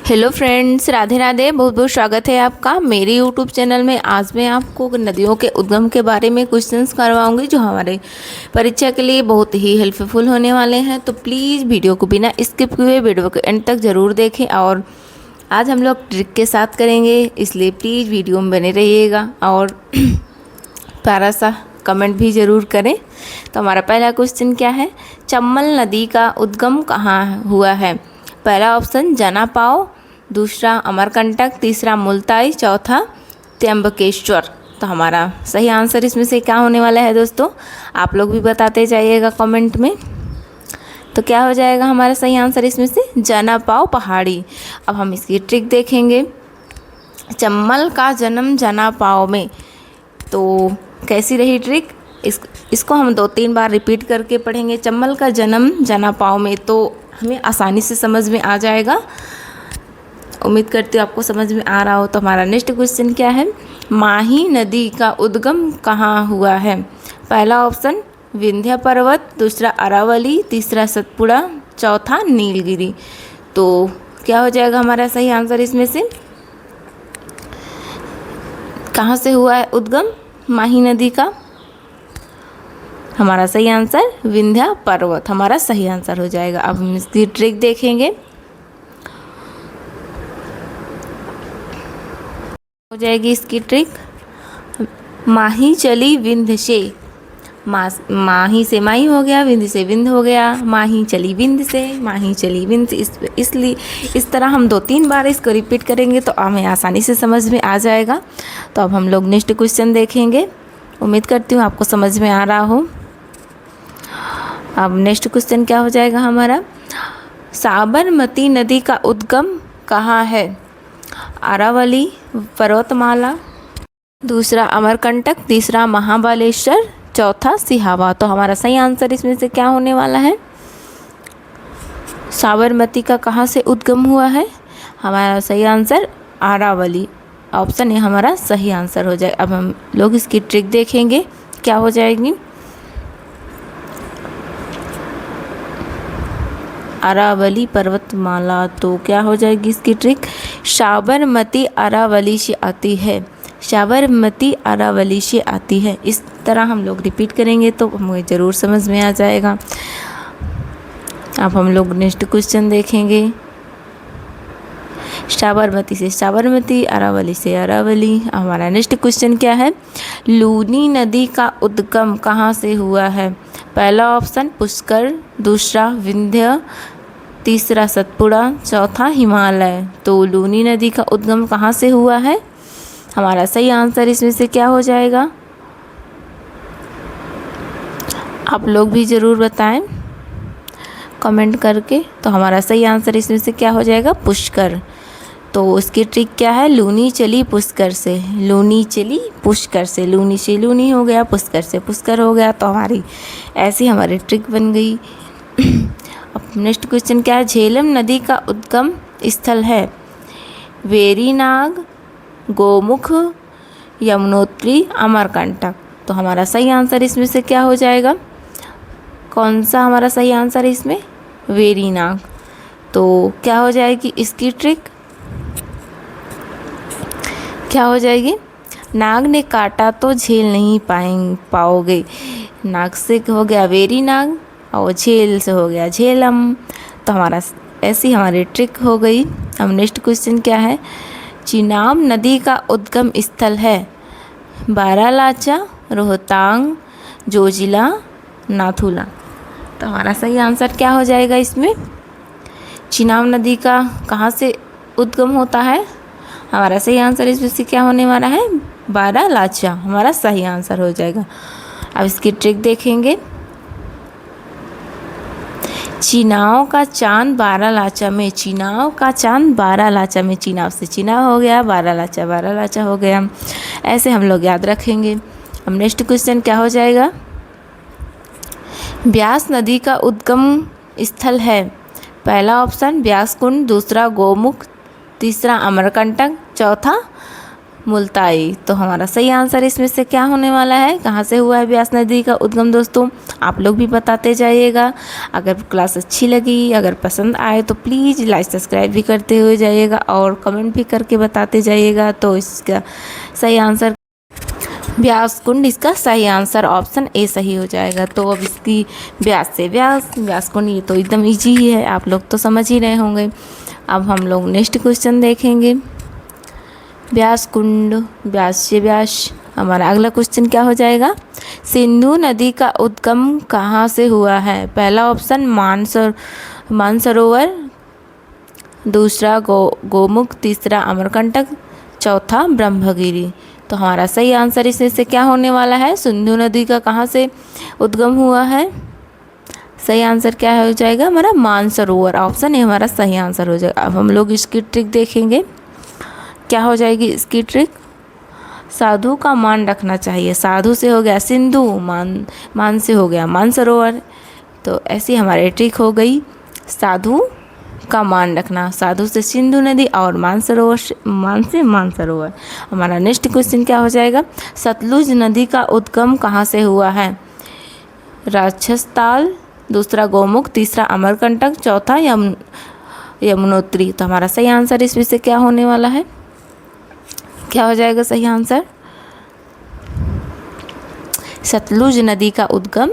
Hello friends, Radhe Radhe. बहुत बहुत स्वागत है आपका मेरे यूट्यूब चैनल में। आज मैं आपको नदियों के उद्गम के बारे में क्वेश्चंस करवाऊंगी जो हमारे परीक्षा के लिए बहुत ही हेल्पफुल होने वाले हैं। तो प्लीज़ वीडियो को बिना स्किप हुए वीडियो के एंड तक ज़रूर देखें। और आज हम लोग ट्रिक के साथ करेंगे, इसलिए प्लीज़ वीडियो में बने रहिएगा और प्यारा सा कमेंट भी ज़रूर करें। तो हमारा पहला क्वेश्चन क्या है? चंबल नदी का उद्गम कहाँ हुआ है? पहला ऑप्शन जनापाव, दूसरा अमरकंटक, तीसरा मुल्ताई, चौथा त्र्यंबकेश्वर। तो हमारा सही आंसर इसमें से क्या होने वाला है दोस्तों? आप लोग भी बताते जाइएगा कमेंट में। तो क्या हो जाएगा हमारा सही आंसर इसमें से? जनापाव पहाड़ी। अब हम इसकी ट्रिक देखेंगे। चंबल का जन्म जनापाव में। तो कैसी रही ट्रिक? इसको हम 2-3 बार रिपीट करके पढ़ेंगे। चंबल का जन्म जनापाव में, तो हमें आसानी से समझ में आ जाएगा। उम्मीद करती हूँ आपको समझ में आ रहा हो। तो हमारा नेक्स्ट क्वेश्चन क्या है? माही नदी का उद्गम कहाँ हुआ है? पहला ऑप्शन विंध्य पर्वत, दूसरा अरावली, तीसरा सतपुड़ा, चौथा नीलगिरी। तो क्या हो जाएगा हमारा सही आंसर इसमें से? कहाँ से हुआ है उद्गम माही नदी का? हमारा सही आंसर विंध्य पर्वत हमारा सही आंसर हो जाएगा। अब हम इसकी ट्रिक देखेंगे। हो जाएगी इसकी ट्रिक। माही चली विंध्य से। माही से माही हो गया, विंध्य से विंध्य हो गया, माही चली विंध्य से, माही चली विंध्य से। इसलिए इस तरह हम 2-3 बार इसको रिपीट करेंगे तो हमें आसानी से समझ में आ जाएगा। तो अब हम लोग नेक्स्ट क्वेश्चन देखेंगे। उम्मीद करती हूँ आपको समझ में आ रहा हो। अब नेक्स्ट क्वेश्चन क्या हो जाएगा हमारा? साबरमती नदी का उद्गम कहाँ है? अरावली, पर्वतमाला, दूसरा अमरकंटक, तीसरा महाबलेश्वर, चौथा सिहावा। तो हमारा सही आंसर इसमें से क्या होने वाला है? साबरमती का कहाँ से उद्गम हुआ है? हमारा सही आंसर अरावली। ऑप्शन ए हमारा सही आंसर हो जाए। अब हम लोग इसकी ट्रिक देखेंगे क्या हो जाएगी। अरावली पर्वतमाला। तो क्या हो जाएगी इसकी ट्रिक? साबरमती अरावली से आती है, साबरमती अरावली से आती है। इस तरह हम लोग रिपीट करेंगे तो हमें ज़रूर समझ में आ जाएगा। अब हम लोग नेक्स्ट क्वेश्चन देखेंगे। साबरमती से साबरमती, अरावली से अरावली। हमारा नेक्स्ट क्वेश्चन क्या है? लूनी नदी का उद्गम कहाँ से हुआ है? पहला ऑप्शन पुष्कर, दूसरा विंध्य, तीसरा सतपुड़ा, चौथा हिमालय। तो लूनी नदी का उद्गम कहाँ से हुआ है? हमारा सही आंसर इसमें से क्या हो जाएगा? आप लोग भी ज़रूर बताएं कमेंट करके। तो हमारा सही आंसर इसमें से क्या हो जाएगा? पुष्कर। तो उसकी ट्रिक क्या है? लूनी चली पुष्कर से, लूनी चली पुष्कर से, लूनी से लूनी हो गया, पुष्कर से पुष्कर हो गया। तो हमारी ऐसी हमारी ट्रिक बन गई। अब नेक्स्ट क्वेश्चन क्या है? झेलम नदी का उद्गम स्थल है वेरीनाग, गोमुख, यमुनोत्री, अमरकंटक। तो हमारा सही आंसर इसमें से क्या हो जाएगा? कौन सा हमारा सही आंसर है इसमें? वेरीनाग। तो क्या हो जाएगी इसकी ट्रिक? क्या हो जाएगी? नाग ने काटा तो झेल नहीं पाओगे। नाग से हो गया वेरीनाग और झेल से हो गया झेलम। तो हमारा ऐसी हमारी ट्रिक हो गई। हम नेक्स्ट क्वेश्चन क्या है? चिनाब नदी का उद्गम स्थल है बारालाचा, रोहतांग, जोजिला, नाथुला। तो हमारा सही आंसर क्या हो जाएगा इसमें? चिनाब नदी का कहाँ से उद्गम होता है? हमारा सही आंसर इसमें से क्या होने वाला है? बारालाचा हमारा सही आंसर हो जाएगा। अब इसकी ट्रिक देखेंगे। चिनाव का चांद बारालाचा में, चिनाव का चांद बारालाचा में। चिनाव से चिनाव हो गया, बारालाचा बारालाचा हो गया। ऐसे हम लोग याद रखेंगे। अब नेक्स्ट क्वेश्चन क्या हो जाएगा? ब्यास नदी का उद्गम स्थल है। पहला ऑप्शन ब्यास कुंड, दूसरा गोमुख, तीसरा अमरकंटक, चौथा मुल्ताई। तो हमारा सही आंसर इसमें से क्या होने वाला है, कहाँ से हुआ है ब्यास नदी का उद्गम दोस्तों, आप लोग भी बताते जाइएगा। अगर क्लास अच्छी लगी, अगर पसंद आए तो प्लीज़ लाइक सब्सक्राइब भी करते हुए जाइएगा और कमेंट भी करके बताते जाइएगा। तो इसका सही आंसर ब्यास कुंड, इसका सही आंसर ऑप्शन ए सही हो जाएगा। तो अब इसकी ब्यास से ब्यास कुंड, ये तो एकदम ईजी ही है, आप लोग तो समझ ही रहे होंगे। अब हम लोग नेक्स्ट क्वेश्चन देखेंगे। ब्यास कुंड, ब्यास से ब्यास, हमारा अगला क्वेश्चन क्या हो जाएगा, सिंधु नदी का उद्गम कहाँ से हुआ है। पहला ऑप्शन मानसरोवर, दूसरा गोमुख, तीसरा अमरकंटक, चौथा ब्रह्मगिरी। तो हमारा सही आंसर इसमें से क्या होने वाला है, सिंधु नदी का कहाँ से उद्गम हुआ है। सही आंसर क्या हो जाएगा हमारा, मानसरोवर, ऑप्शन ए हमारा सही आंसर हो जाएगा। अब हम लोग इसकी ट्रिक देखेंगे, क्या हो जाएगी इसकी ट्रिक, साधु का मान रखना चाहिए। साधु से हो गया सिंधु, मान से हो गया मानसरोवर। तो ऐसी हमारी ट्रिक हो गई, साधु का मान रखना, साधु से सिंधु नदी और मानसरोवर मान से मानसरोवर। हमारा नेक्स्ट क्वेश्चन क्या हो जाएगा, सतलुज नदी का उद्गम कहाँ से हुआ है। राक्षसताल, दूसरा गोमुख, तीसरा अमरकंटक, चौथा यमुनोत्री। तो हमारा सही आंसर इसमें से क्या होने वाला है, क्या हो जाएगा सही आंसर, सतलुज नदी का उद्गम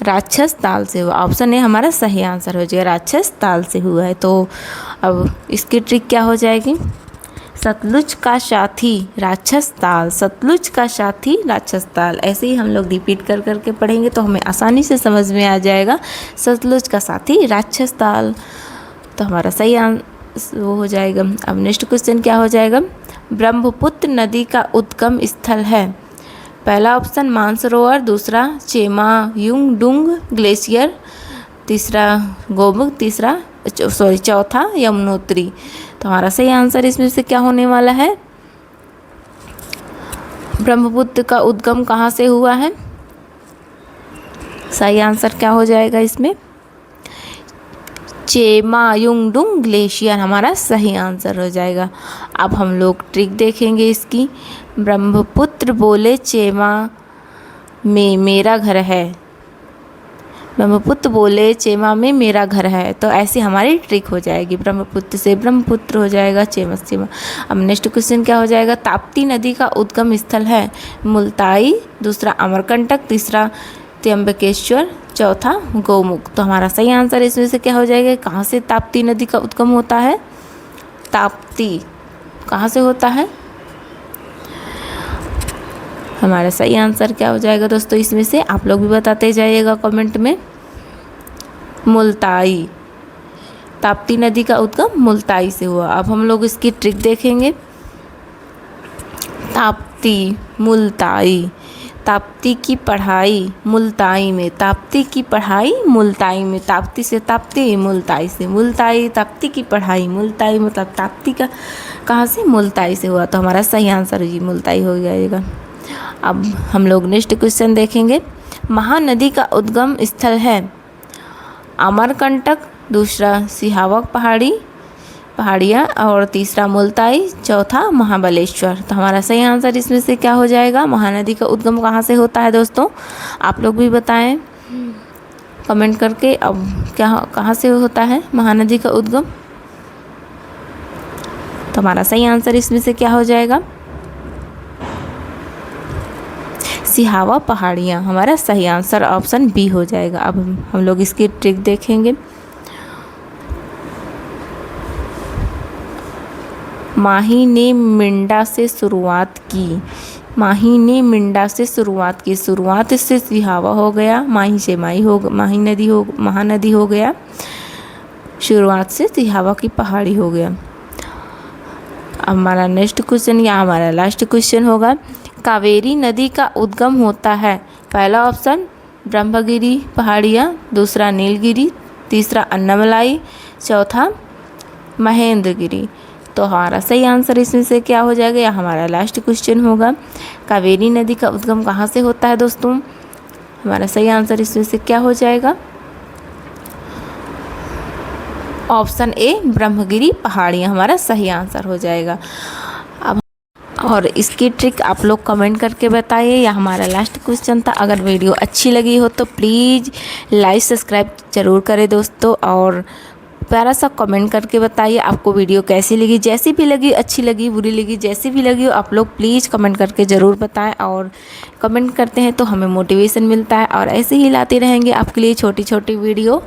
राक्षस ताल से हुआ, ऑप्शन ए हमारा सही आंसर हो जाएगा, राक्षस ताल से हुआ है। तो अब इसकी ट्रिक क्या हो जाएगी, सतलुज का साथी राक्षस ताल, सतलुज का साथी राक्षस ताल, ऐसे ही हम लोग रिपीट कर करके पढ़ेंगे तो हमें आसानी से समझ में आ जाएगा, सतलुज का साथी राक्षस ताल। तो हमारा सही आंसर वो हो जाएगा। अब नेक्स्ट क्वेश्चन क्या हो जाएगा, ब्रह्मपुत्र नदी का उद्गम स्थल है। पहला ऑप्शन मानसरोवर, दूसरा चेमायुंगडुंग ग्लेशियर, तीसरा गोमुख, चौथा यमुनोत्री। तो हमारा सही आंसर इसमें से क्या होने वाला है, ब्रह्मपुत्र का उद्गम कहाँ से हुआ है। सही आंसर क्या हो जाएगा इसमें, चेमायुंगडुंग ग्लेशियर हमारा सही आंसर हो जाएगा। अब हम लोग ट्रिक देखेंगे इसकी, ब्रह्मपुत्र बोले चेमा में मेरा घर है, ब्रह्मपुत्र बोले चेमा में मेरा घर है। तो ऐसी हमारी ट्रिक हो जाएगी, ब्रह्मपुत्र से ब्रह्मपुत्र हो जाएगा, चेमा से चेमा। अब नेक्स्ट क्वेश्चन क्या हो जाएगा, ताप्ती नदी का उद्गम स्थल है। मुल्ताई, दूसरा अमरकंटक, तीसरा त्र्यंबकेश्वर, चौथा गोमुख। तो हमारा सही आंसर इसमें से क्या हो जाएगा, कहाँ से ताप्ती नदी का उद्गम होता है, ताप्ती कहाँ से होता है। हमारा सही आंसर क्या हो जाएगा दोस्तों, इसमें से आप लोग भी बताते जाइएगा कमेंट में, मुल्ताई, ताप्ती नदी का उद्गम मुल्ताई से हुआ। अब हम लोग इसकी ट्रिक देखेंगे, ताप्ती, मुल्ताई, ताप्ती की पढ़ाई मुल्ताई में, ताप्ती की पढ़ाई मुल्ताई में, ताप्ती से ताप्ती, मुल्ताई से मुल्ताई, ताप्ती की पढ़ाई मुल्ताई, मतलब ताप्ती का कहाँ से, मुल्ताई से हुआ। तो हमारा सही आंसर जी मुल्ताई हो जाएगा। अब हम लोग नेक्स्ट क्वेश्चन देखेंगे, महानदी का उद्गम स्थल है। अमरकंटक, दूसरा सिहावक पहाड़ियाँ और तीसरा मुल्ताई, चौथा महाबलेश्वर। तो हमारा सही आंसर इसमें से क्या हो जाएगा, महानदी का उद्गम कहाँ से होता है दोस्तों, आप लोग भी बताएं कमेंट करके। अब क्या कहाँ से होता है महानदी का उद्गम, तो हमारा सही आंसर इसमें से क्या हो जाएगा, सिहावा पहाड़ियाँ, हमारा सही आंसर ऑप्शन बी हो जाएगा। अब हम लोग इसकी ट्रिक देखेंगे, माही ने मिंडा से शुरुआत की, माही ने मिंडा से शुरुआत की, शुरुआत से सिहावा हो गया, माही से महानदी हो गया, शुरुआत से सिहावा की पहाड़ी हो गया। हमारा नेक्स्ट क्वेश्चन या हमारा लास्ट क्वेश्चन होगा, कावेरी नदी का उद्गम होता है। पहला ऑप्शन ब्रह्मगिरी पहाड़ियाँ, दूसरा नीलगिरी, तीसरा अन्नामलाई, चौथा महेंद्रगिरी। तो हमारा सही आंसर इसमें से क्या हो जाएगा, या हमारा लास्ट क्वेश्चन होगा, कावेरी नदी का उद्गम कहाँ से होता है दोस्तों। हमारा सही आंसर इसमें से क्या हो जाएगा, ऑप्शन ए ब्रह्मगिरी पहाड़ियाँ हमारा सही आंसर हो जाएगा। और इसकी ट्रिक आप लोग कमेंट करके बताइए। यह हमारा लास्ट क्वेश्चन था। अगर वीडियो अच्छी लगी हो तो प्लीज़ लाइक सब्सक्राइब ज़रूर करें दोस्तों, और प्यारा सा कमेंट करके बताइए आपको वीडियो कैसी लगी। जैसी भी लगी, अच्छी लगी, बुरी लगी, जैसी भी लगी हो, आप लोग प्लीज़ कमेंट करके ज़रूर बताएं। और कमेंट करते हैं तो हमें मोटिवेशन मिलता है, और ऐसे ही लाते रहेंगे आपके लिए छोटी छोटी वीडियो।